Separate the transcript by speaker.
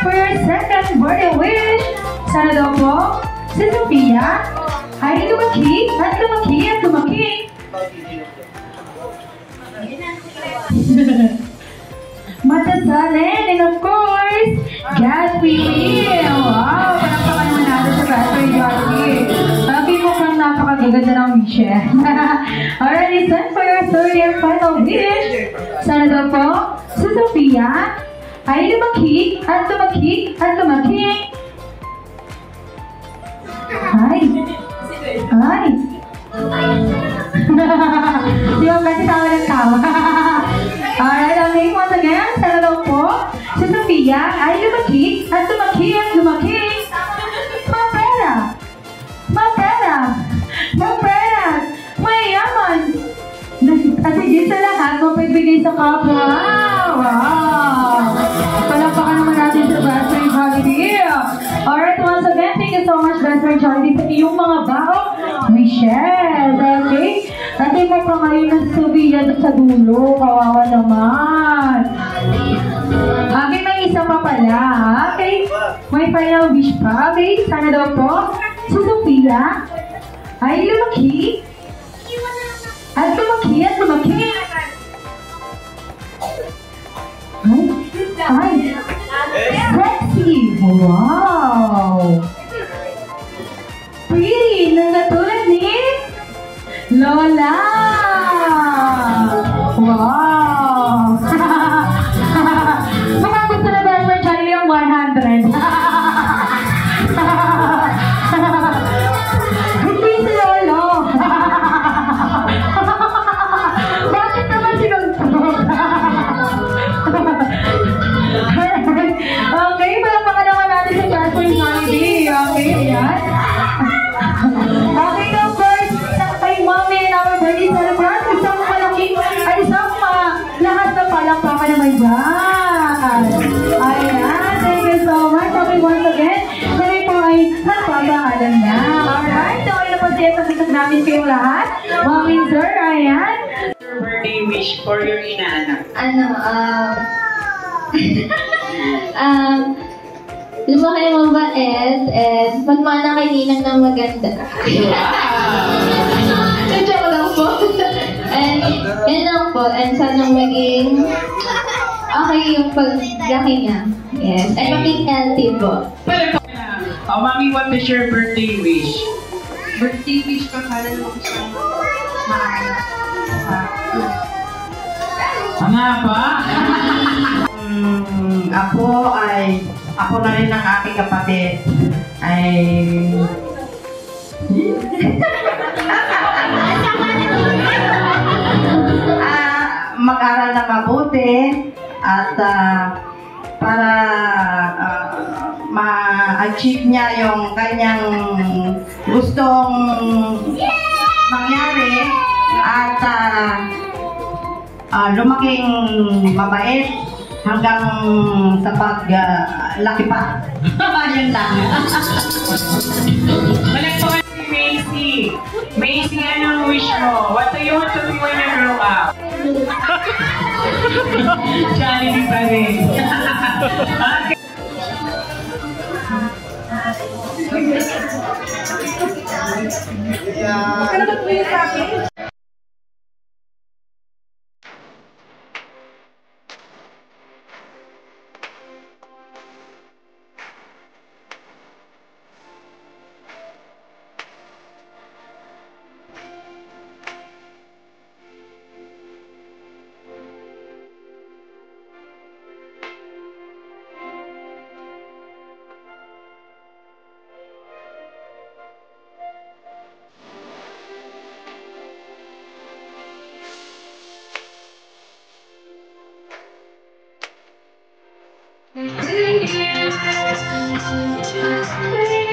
Speaker 1: for your second birthday wish. Sana daw po, si Sophia ay lumaki at lumaki at lumaki. Matasalin, and of course, Jasmine! Wow! Palakpakan naman natin sa Pastor Jasmine. Sabi mo kang napakagaganda ng wishes. Alright, listen for your third and final wish. Sana daw po, si Sophia ay lumaki at lumaki at lumaki. Ay! Ay! Di ba kasi tawa ng tawa? Alright, okay, once again, sana daw po, si Sophia ay lumaki at lumaki at lumaki. Mapera! Mapera! Mapera! Mayaman! At hindi sa lahat, mapagbigay sa kapwa. Wow! Palakpakan naman natin sa Best Friend Jollibee. Alright, once again, thank you so much, Best Friend Jollibee, sa iyong mga baong wishes. Okay? Dati mo pa ngayon ng Sophia sa dulo. Kawawa naman. Okay, may isa pa pala. Okay? May final wish pa. Okay? Sana daw po, si Sophia ay lumaki at lumaki at lumaki. Ay! Sexy! Wow! Pretty! Nangatulad ni Lola! Wow! Baka gusto na ba sa channel yung 100? Hindi si Lolo! Bakit naman sinuntok? Okay, palakpakan naman natin sa Jasper Jollibee. Okay, ayan. Okay, of course, kay Mommy and our birthday celebrant, isang malaking, ay isang lahat na palakpakan naman dyan. Ayan, thank you so much. Okay, once again, kami po ay nagpapaalam na. Alright, so ay napasaya-pasitag namin kayong lahat. Mommy, sir, ayan.
Speaker 2: Your birthday wish for your inaanak?
Speaker 3: Lumaki yung mabait and magmana kay Ninang ng maganda. Joke lang po. And yan lang po. And sana maging okay yung paglaki niya. Yes. And maging healthy po.
Speaker 2: Oh, Mommy, what is your birthday wish?
Speaker 4: Birthday wish ko sana lang siyang maanak.
Speaker 2: Nga ba?
Speaker 4: Ako na rin ang aking kapatid ay mag-aral na mabuti at para ma-achieve niya yung kanyang gustong mangyari at lumaking mabait hanggang sa paglaki pa. Yun lang.
Speaker 2: Malagpakan si Macy. Macy, anong wish mo? What do you want to be when you grow up? Jollibee pa rin. Okay.
Speaker 1: Thank you.